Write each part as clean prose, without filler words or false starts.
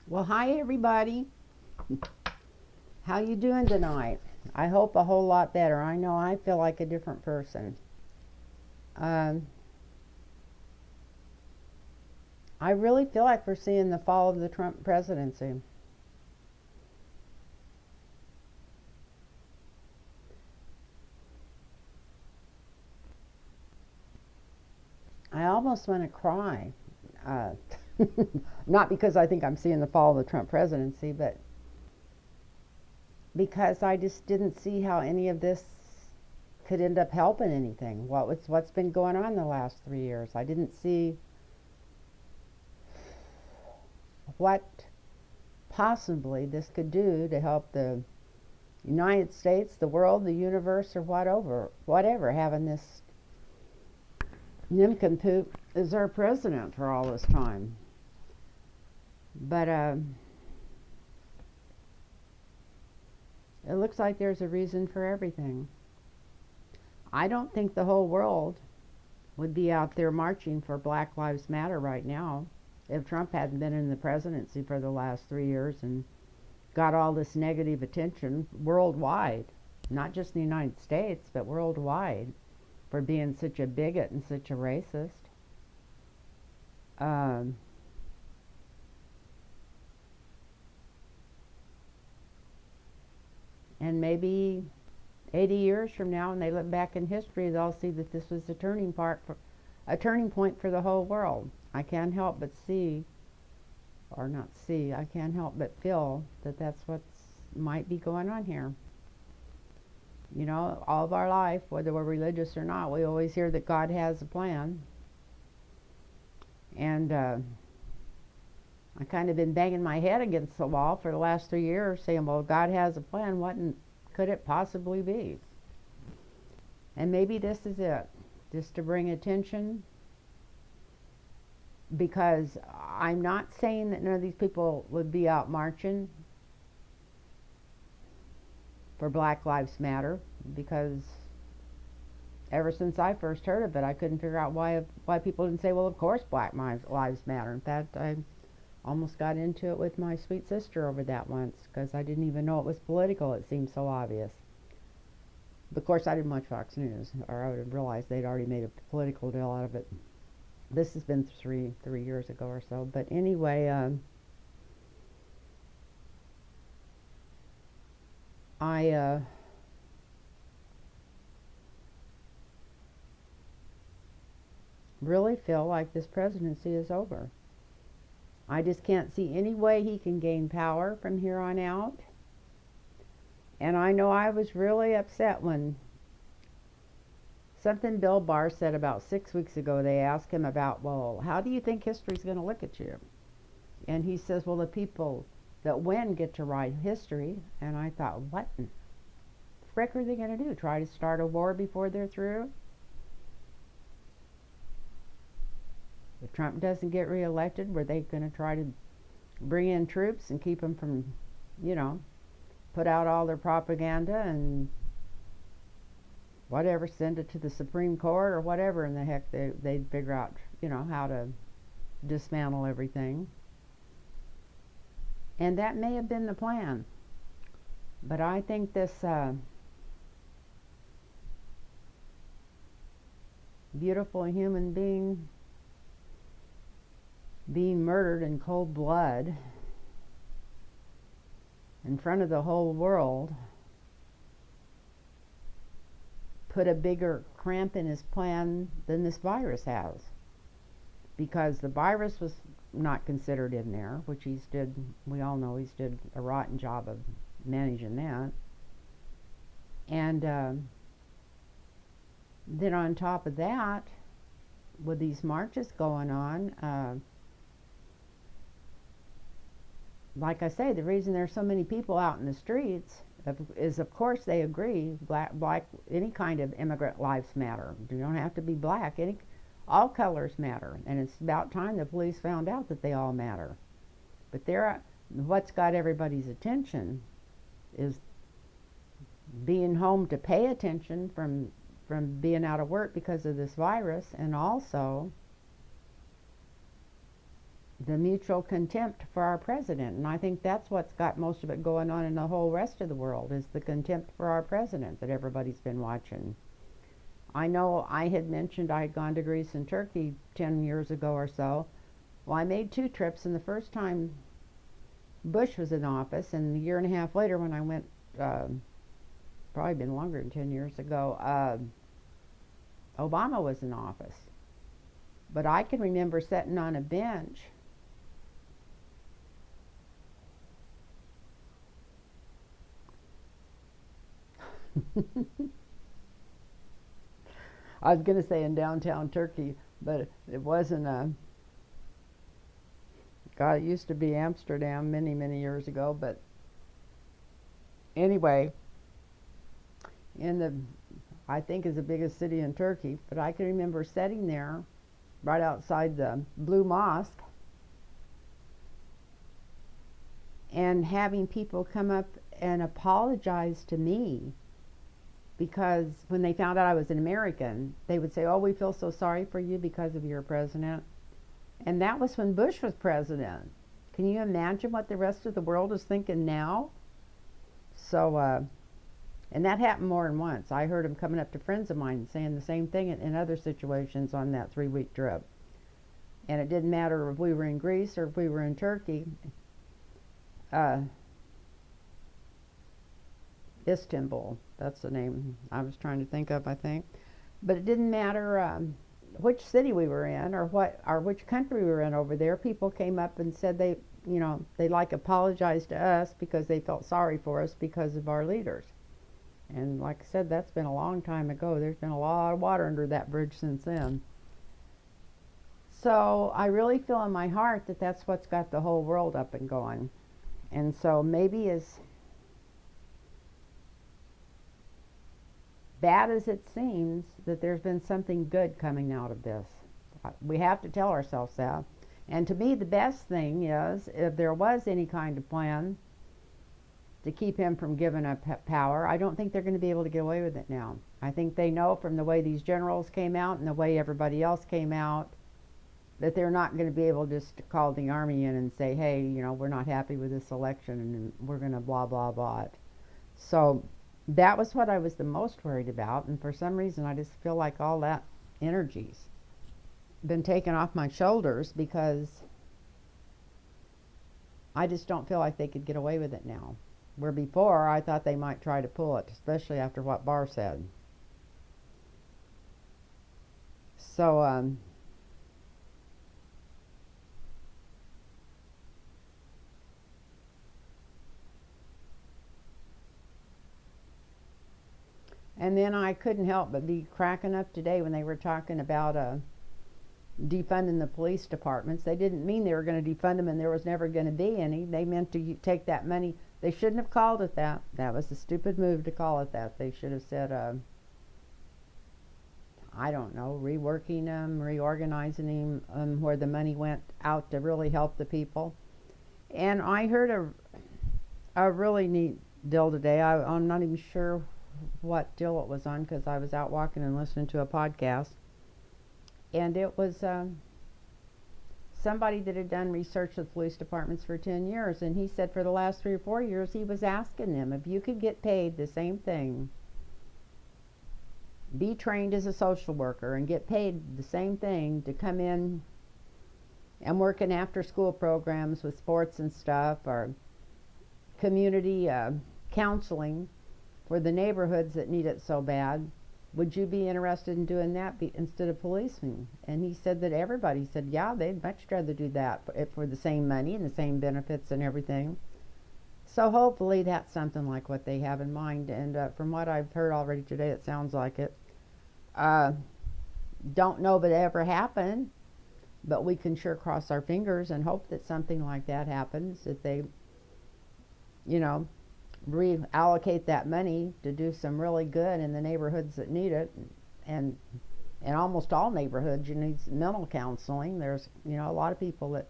Well, hi everybody. How you doing tonight? I hope a whole lot better. I know I feel like a different person. Um, I really feel like we're seeing the fall of the Trump presidency. I almost want to cry. Uh, Not because I think I'm seeing the fall of the Trump presidency, but because I just didn't see how any of this could end up helping anything. What's been going on the last 3 years? I didn't see what possibly this could do to help the United States, the world, the universe, or whatever, having this nincompoop as our president for all this time. But it looks like there's a reason for everything. I don't think the whole world would be out there marching for Black Lives Matter right now if Trump hadn't been in the presidency for the last 3 years and got all this negative attention worldwide, not just in the United States, but worldwide, for being such a bigot and such a racist. Um, and maybe 80 years from now, when they look back in history, they'll see that this was a turning point for the whole world. I can't help but see, or not see, I can't help but feel that that's what might be going on here. You know, all of our life, whether we're religious or not, we always hear that God has a plan. And I kind of been banging my head against the wall for the last 3 years saying, well, God has a plan. What could it possibly be? And maybe this is it, just to bring attention, because I'm not saying that none of these people would be out marching for Black Lives Matter, because ever since I first heard of it, I couldn't figure out why people didn't say, well, of course Black Lives Matter. In fact, I almost got into it with my sweet sister over that once because I didn't even know it was political. It seemed so obvious. Of course, I didn't watch Fox News, or I would have realized they'd already made a political deal out of it. This has been three years ago or so. But anyway, I really feel like this presidency is over. I just can't see any way he can gain power from here on out. And I know I was really upset when something Bill Barr said about 6 weeks ago. They asked him about, well, how do you think history's going to look at you? And he says, well, the people that win get to write history. And I thought, what the frick are they going to do? Try to start a war before they're through? If Trump doesn't get reelected, were they going to try to bring in troops and keep them from, you know, put out all their propaganda and whatever, send it to the Supreme Court or whatever in the heck they'd figure out, you know, how to dismantle everything. And that may have been the plan. But I think this beautiful human being murdered in cold blood in front of the whole world put a bigger cramp in his plan than this virus has, because the virus was not considered in there, which we all know he's did a rotten job of managing that. And then on top of that, with these marches going on, like I say, the reason there's so many people out in the streets is, of course, they agree black any kind of immigrant lives matter. You don't have to be black. All colors matter, and it's about time the police found out that they all matter. But what's got everybody's attention is being home to pay attention from being out of work because of this virus, and also the mutual contempt for our president. And I think that's what's got most of it going on in the whole rest of the world, is the contempt for our president that everybody's been watching. I know I had mentioned I had gone to Greece and Turkey 10 years ago or so. Well, I made 2 trips, and the first time Bush was in office, and a year and a half later when I went, probably been longer than 10 years ago, Obama was in office. But I can remember sitting on a bench I was going to say in downtown Turkey, but it wasn't a. God, it used to be Amsterdam many, many years ago. But anyway, in the, I think is the biggest city in Turkey. But I can remember sitting there, right outside the Blue Mosque, and having people come up and apologize to me because when they found out I was an American, they would say, "Oh, we feel so sorry for you because of your president." And that was when Bush was president. Can you imagine what the rest of the world is thinking now? So, and that happened more than once. I heard them coming up to friends of mine saying the same thing in other situations on that 3-week trip. And it didn't matter if we were in Greece or if we were in Turkey. Istanbul, that's the name I was trying to think of, I think. But it didn't matter which city we were in or which country we were in over there. People came up and said they like apologized to us because they felt sorry for us because of our leaders. And like I said, that's been a long time ago. There's been a lot of water under that bridge since then. So I really feel in my heart that that's what's got the whole world up and going. And so maybe as bad as it seems, that there's been something good coming out of this. We have to tell ourselves that. And to me, the best thing is, if there was any kind of plan to keep him from giving up power, I don't think they're going to be able to get away with it now. I think they know from the way these generals came out and the way everybody else came out that they're not going to be able just to call the army in and say, hey, we're not happy with this election and we're going to blah, blah, blah it. So that was what I was the most worried about, and for some reason I just feel like all that energy's been taken off my shoulders because I just don't feel like they could get away with it now. Where before I thought they might try to pull it, especially after what Barr said. So and then I couldn't help but be cracking up today when they were talking about defunding the police departments. They didn't mean they were going to defund them and there was never going to be any. They meant to take that money. They shouldn't have called it that. That was a stupid move to call it that. They should have said, I don't know, reworking them, reorganizing them where the money went out to really help the people. And I heard a really neat deal today. I'm not even sure what deal it was on because I was out walking and listening to a podcast. And it was somebody that had done research with police departments for 10 years. And he said for the last 3 or 4 years, he was asking them if you could get paid the same thing, be trained as a social worker and get paid the same thing to come in and work in after school programs with sports and stuff, or community counseling for the neighborhoods that need it so bad, would you be interested in doing that instead of policing? And he said that everybody said, yeah, they'd much rather do that for the same money and the same benefits and everything. So hopefully that's something like what they have in mind. And from what I've heard already today, it sounds like it. Don't know if it ever happened, but we can sure cross our fingers and hope that something like that happens, that they, reallocate that money to do some really good in the neighborhoods that need it. And in almost all neighborhoods, you need mental counseling. There's, a lot of people that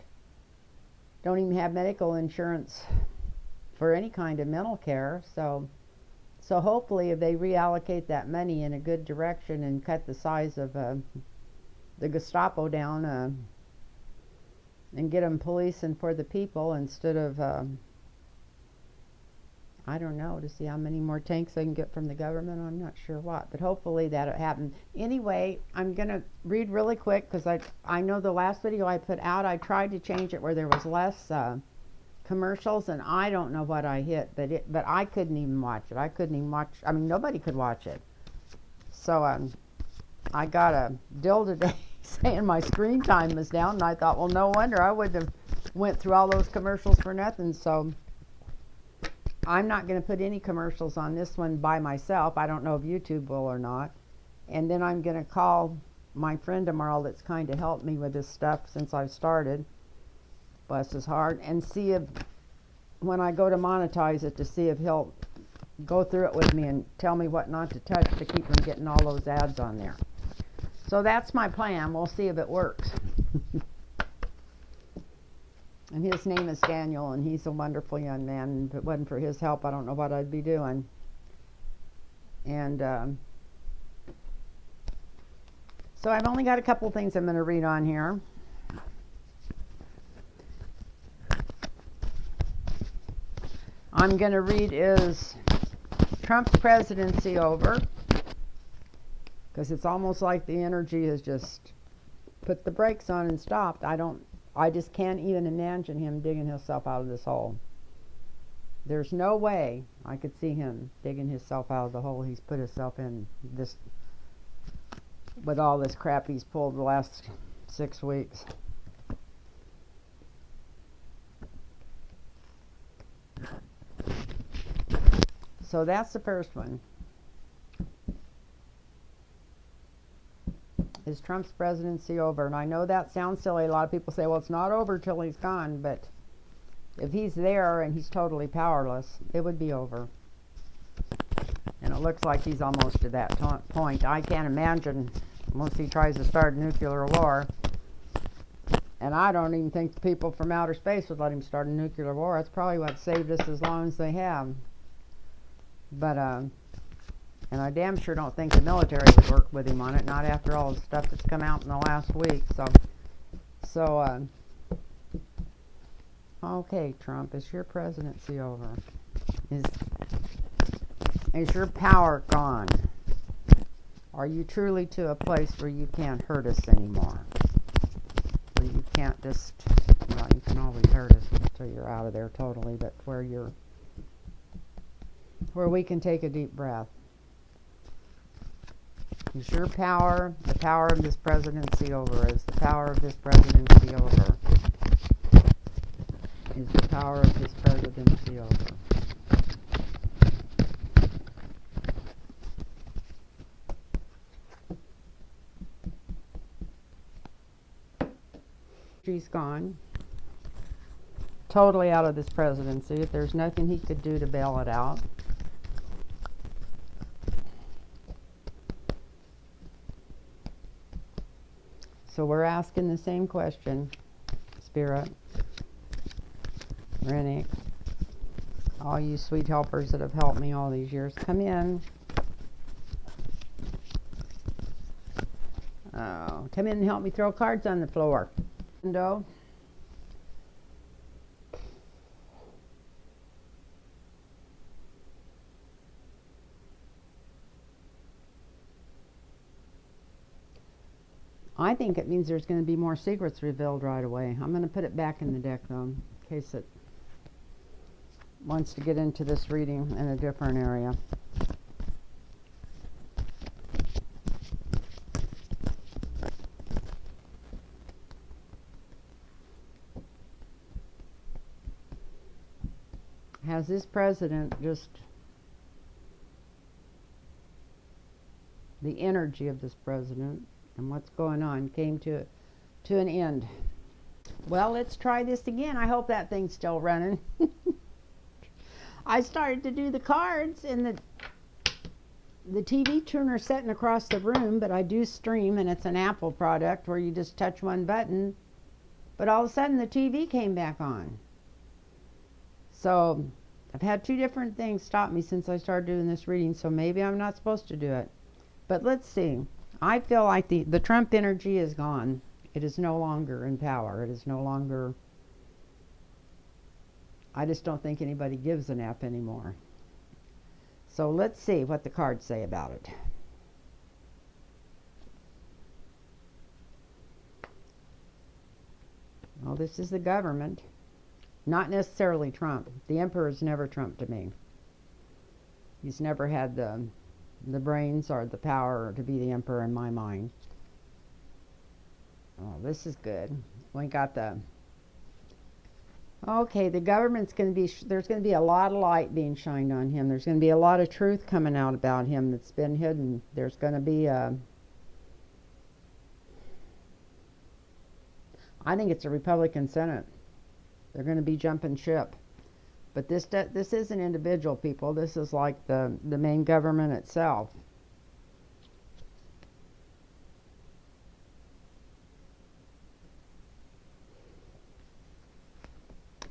don't even have medical insurance for any kind of mental care. So hopefully if they reallocate that money in a good direction and cut the size of the Gestapo down and get them policing for the people instead of, I don't know, to see how many more tanks they can get from the government. I'm not sure what, but hopefully that'll happen. Anyway, I'm going to read really quick because I know the last video I put out, I tried to change it where there was less commercials, and I don't know what I hit, but I couldn't even watch it. I couldn't even watch, I mean, nobody could watch it. So I got a deal today saying my screen time was down, and I thought, well, no wonder I wouldn't have went through all those commercials for nothing. So I'm not going to put any commercials on this one by myself. I don't know if YouTube will or not. And then I'm going to call my friend tomorrow that's kind of helped me with this stuff since I've started, bless his heart, and see if when I go to monetize it, to see if he'll go through it with me and tell me what not to touch to keep from getting all those ads on there. So that's my plan. We'll see if it works. And his name is Daniel, and he's a wonderful young man. If it wasn't for his help, I don't know what I'd be doing. And so I've only got a couple things I'm going to read on here. I'm going to read, is Trump's presidency over? Because it's almost like the energy has just put the brakes on and stopped. I just can't even imagine him digging himself out of this hole. There's no way I could see him digging himself out of the hole he's put himself in, this, with all this crap he's pulled the last 6 weeks. So that's the first one. Is Trump's presidency over? And I know that sounds silly. A lot of people say, well, it's not over till he's gone. But if he's there and he's totally powerless, it would be over. And it looks like he's almost to that point. I can't imagine, unless he tries to start a nuclear war. And I don't even think the people from outer space would let him start a nuclear war. That's probably what saved us as long as they have. But, and I damn sure don't think the military would work with him on it, not after all the stuff that's come out in the last week. So, okay, Trump, is your presidency over? Is your power gone? Are you truly to a place where you can't hurt us anymore? Where you can't just, well, you can always hurt us until you're out of there totally, but where we can take a deep breath. Is your power, the power of this presidency over? Is the power of this presidency over? Is the power of this presidency over? She's gone. Totally out of this presidency. If there's nothing he could do to bail it out. So we're asking the same question, Spirit, Rennick, all you sweet helpers that have helped me all these years, come in. Oh, come in and help me throw cards on the floor. Window. I think it means there's going to be more secrets revealed right away. I'm going to put it back in the deck, though, in case it wants to get into this reading in a different area. Has this president just, the energy of this president and what's going on came to an end? Well, let's try this again. I hope that thing's still running. I started to do the cards, and the TV tuner sitting across the room, but I do stream, and it's an Apple product where you just touch one button, but all of a sudden the TV came back on. So I've had 2 different things stop me since I started doing this reading, so maybe I'm not supposed to do it. But let's see. I feel like the Trump energy is gone. It is no longer in power. It is no longer. I just don't think anybody gives an F anymore. So let's see what the cards say about it. Well, this is the government. Not necessarily Trump. The emperor's never Trump to me. He's never had the brains or the power to be the emperor in my mind. Oh, this is good. We got the... Okay, the government's going to be... There's going to be a lot of light being shined on him. There's going to be a lot of truth coming out about him that's been hidden. There's going to be a... I think it's a Republican Senate. They're going to be jumping ship. But this isn't individual people. This is like the main government itself.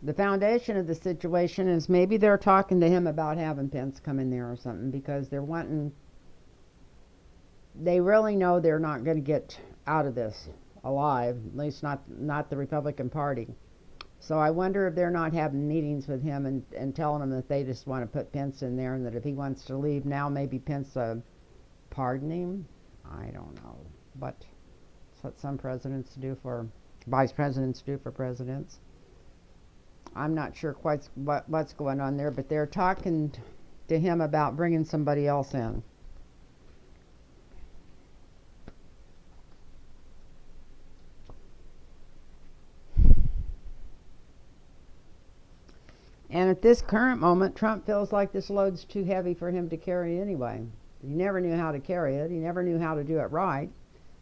The foundation of the situation is maybe they're talking to him about having Pence come in there or something, because they're wanting... They really know they're not going to get out of this alive, at least not the Republican Party. So I wonder if they're not having meetings with him and telling him that they just want to put Pence in there, and that if he wants to leave now, maybe Pence pardon him. I don't know, but it's what some presidents do for vice presidents do for presidents. I'm not sure quite what's going on there, but they're talking to him about bringing somebody else in. And at this current moment, Trump feels like this load's too heavy for him to carry anyway. He never knew how to carry it. He never knew how to do it right.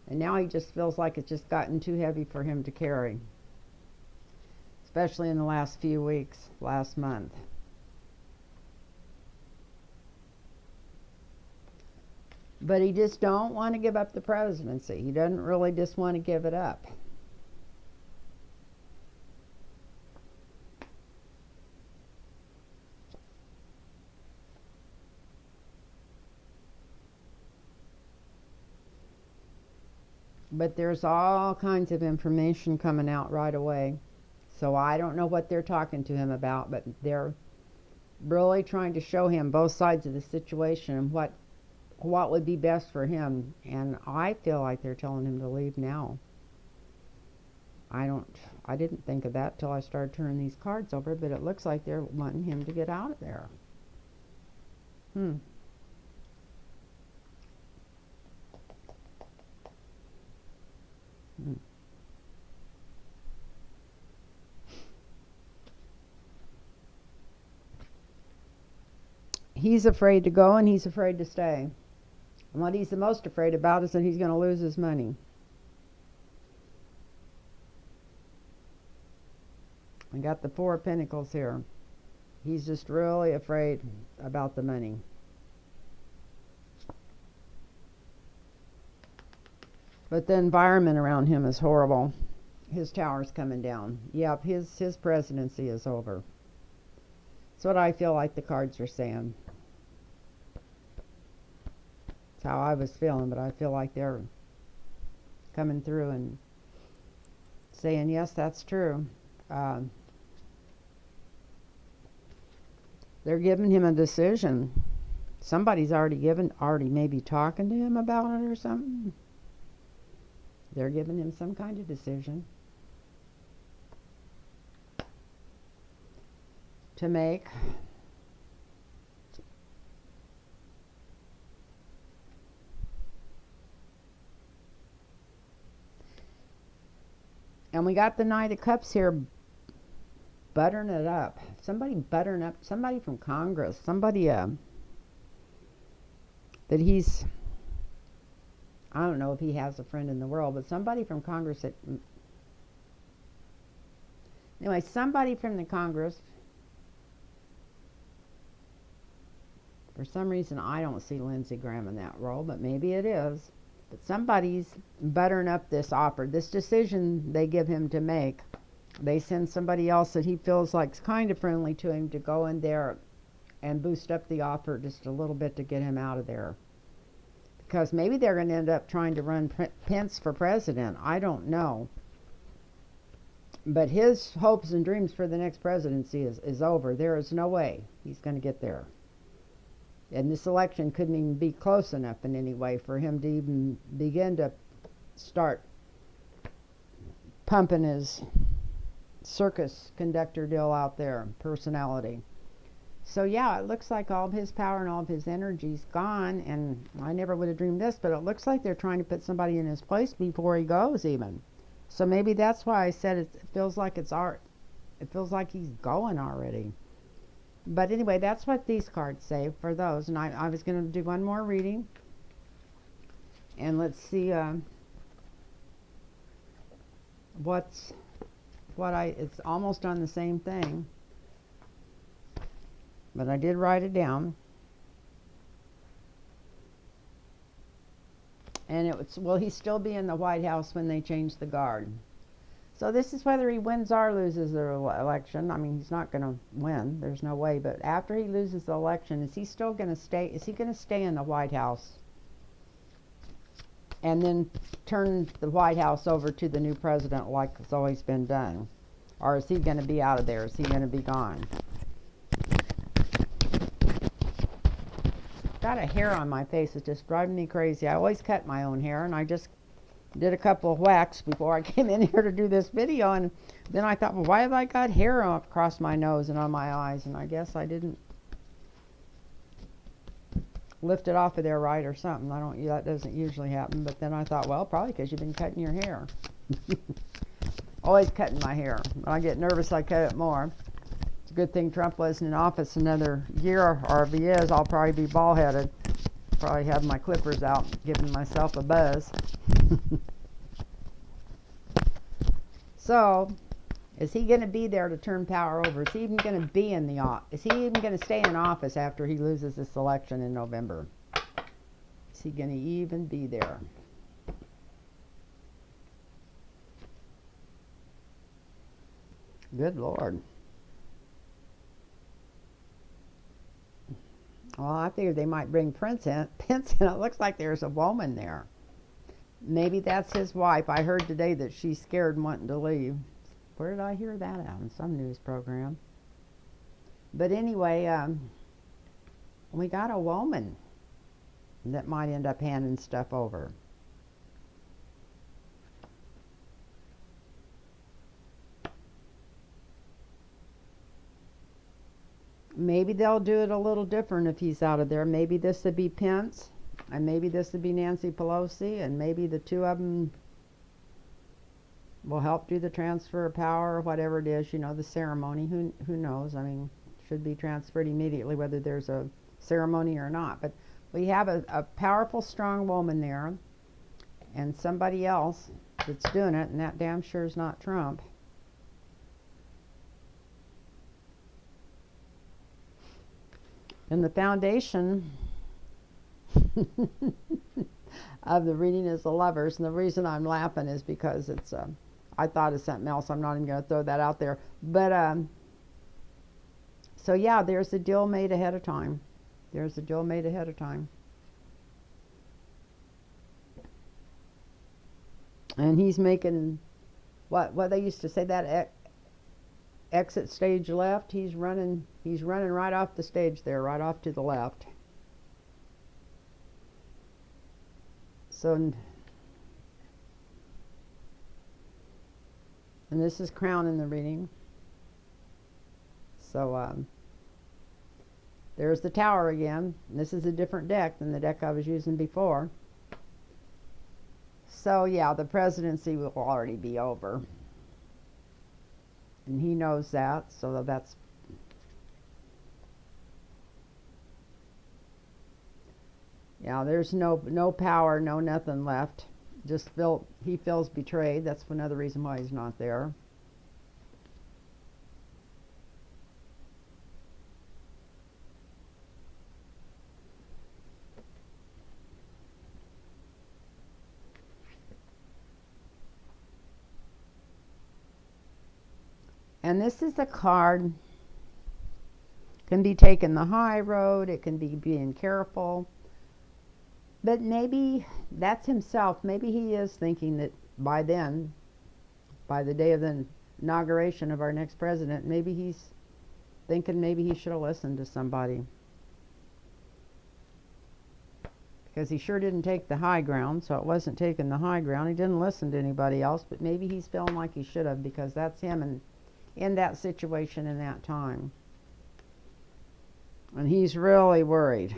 And now he just feels like it's just gotten too heavy for him to carry. Especially in the last few weeks, last month. But he just don't want to give up the presidency. He doesn't really just want to give it up. But there's all kinds of information coming out right away. So I don't know what they're talking to him about, but they're really trying to show him both sides of the situation and what would be best for him. And I feel like they're telling him to leave now. I didn't think of that till I started turning these cards over, but it looks like they're wanting him to get out of there. He's afraid to go, and he's afraid to stay. And what he's the most afraid about is that he's going to lose his money. I got the Four of Pentacles here. He's just really afraid about the money. But the environment around him is horrible. His tower's coming down. Yep, his presidency is over. That's what I feel like the cards are saying. That's how I was feeling, but I feel like they're coming through and saying, yes, that's true. They're giving him a decision. Somebody's already maybe talking to him about it or something. They're giving him some kind of decision to make. And we got the Knight of Cups here buttering it up. Somebody buttering up, somebody from Congress, somebody that he's, I don't know if he has a friend in the world, but somebody from Congress that, anyway, somebody from the Congress, for some reason I don't see Lindsey Graham in that role, but maybe it is. But somebody's buttering up this offer, this decision they give him to make. They send somebody else that he feels like's kind of friendly to him to go in there and boost up the offer just a little bit to get him out of there. because maybe they're going to end up trying to run Pence for president. I don't know. But his hopes and dreams for the next presidency is over. There is no way he's going to get there. And this election couldn't even be close enough in any way for him to even begin to start pumping his circus conductor deal out there, personality. So yeah, it looks like all of his power and all of his energy's gone, and I never would have dreamed this, but it looks like they're trying to put somebody in his place before he goes even. So maybe that's why I said it feels like it's art. It feels like he's going already. But anyway, that's what these cards say for those. And I was going to do one more reading. And let's see it's almost on the same thing. But I did write it down. And it was, will he still be in the White House when they change the guard? So this is whether he wins or loses the election. I mean, he's not going to win. There's no way. But after he loses the election, is he still going to stay? Is he going to stay in the White House and then turn the White House over to the new president like it's always been done? Or is he going to be out of there? Is he going to be gone? Got a hair on my face. It's just driving me crazy. I always cut my own hair, and I just did a couple of whacks before I came in here to do this video, and then I thought, well, why have I got hair across my nose and on my eyes? And I guess I didn't lift it off of there right or something. That doesn't usually happen. But then I thought, well, probably because you've been cutting your hair. Always cutting my hair. When I get nervous, I cut it more. It's a good thing Trump wasn't in office another year, or if he is, I'll probably be bald-headed. Probably have my clippers out, giving myself a buzz. So, is he going to be there to turn power over? Is he even going to be in the office? Is he even going to stay in office after he loses this election in November? Is he going to even be there? Good Lord. Well, I figured they might bring Pence in. It looks like there's a woman there. Maybe that's his wife. I heard today that she's scared and wanting to leave. Where did I hear that out? In some news program. But anyway, we got a woman that might end up handing stuff over. Maybe they'll do it a little different if he's out of there. Maybe this would be Pence, and maybe this would be Nancy Pelosi, and maybe the two of them will help do the transfer of power or whatever it is, the ceremony. Who knows? I mean, should be transferred immediately whether there's a ceremony or not. But we have a powerful, strong woman there and somebody else that's doing it, and that damn sure is not Trump. And the foundation of the reading is the Lovers. And the reason I'm laughing is because it's, I thought of something else. I'm not even going to throw that out there. But, so yeah, there's a deal made ahead of time. There's a deal made ahead of time. And he's making, what they used to say, that exit stage left. He's running right off the stage there, right off to the left. So, and this is Crown in the reading. So there's the Tower again. This is a different deck than the deck I was using before. So yeah, the presidency will already be over. And he knows that, so that's, yeah, there's no power, no nothing left. He feels betrayed. That's another reason why he's not there. And this is a card, can be taken the high road, it can be being careful. But maybe that's himself. Maybe he is thinking that by then, by the day of the inauguration of our next president, maybe he's thinking maybe he should have listened to somebody. Because he sure didn't take the high ground, so it wasn't taking the high ground. He didn't listen to anybody else, but maybe he's feeling like he should have, because that's him and in that situation in that time. And he's really worried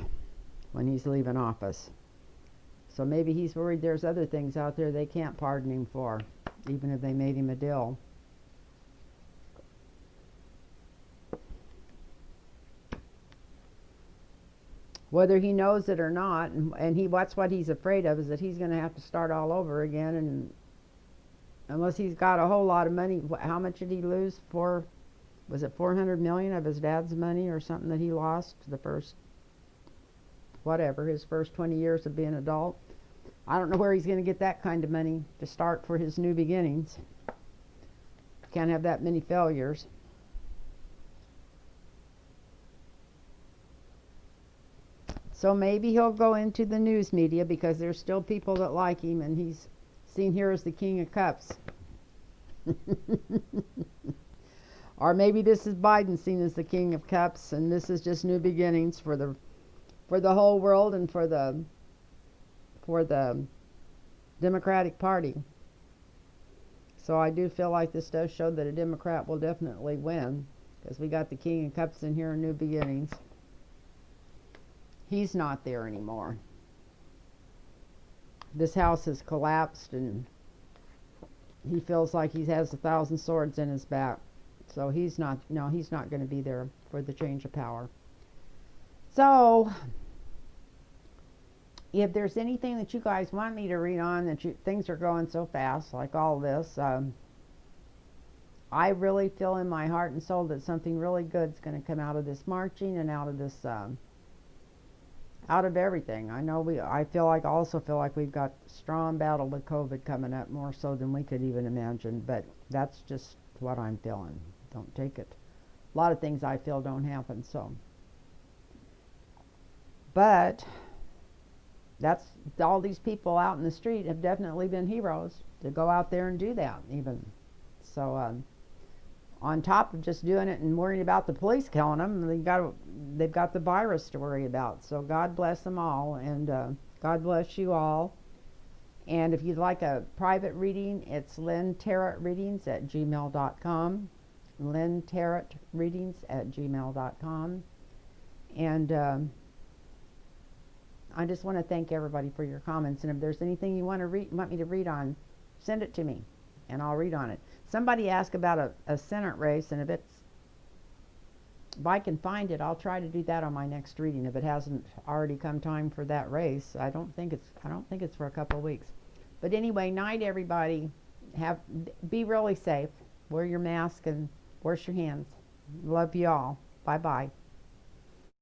when he's leaving office. So maybe he's worried there's other things out there they can't pardon him for, even if they made him a deal. Whether he knows it or not, and that's what he's afraid of, is that he's going to have to start all over again, and unless he's got a whole lot of money. How much did he lose? Was it 400 million of his dad's money or something that he lost the first, whatever, his first 20 years of being an adult? I don't know where he's going to get that kind of money to start for his new beginnings. Can't have that many failures. So maybe he'll go into the news media, because there's still people that like him, and he's seen here as the King of Cups. Or maybe this is Biden seen as the King of Cups, and this is just new beginnings for the whole world and for the Democratic Party. So I do feel like this does show that a Democrat will definitely win, because we got the King of Cups in here in new beginnings. He's not there anymore. This house has collapsed, and he feels like he has 1,000 swords in his back. So he's not going to be there for the change of power. So if there's anything that you guys want me to read on, things are going so fast, like all this, I really feel in my heart and soul that something really good is going to come out of this marching and out of this, out of everything. I also feel like we've got a strong battle with COVID coming up, more so than we could even imagine. But that's just what I'm feeling. Don't take it. A lot of things I feel don't happen. So, but that's all these people out in the street have definitely been heroes to go out there and do that. Even so, on top of just doing it and worrying about the police killing them, they've got the virus to worry about. So God bless them all, and God bless you all. And if you'd like a private reading, it's lynntarotreadings@gmail.com. lynntarotreadings@gmail.com. And I just want to thank everybody for your comments. And if there's anything you want me to read on, send it to me, and I'll read on it. Somebody asked about a Senate race, and if I can find it, I'll try to do that on my next reading. If it hasn't already come time for that race, I don't think it's for a couple of weeks. But anyway, night everybody. Be really safe. Wear your mask and wash your hands. Love you all. Bye bye.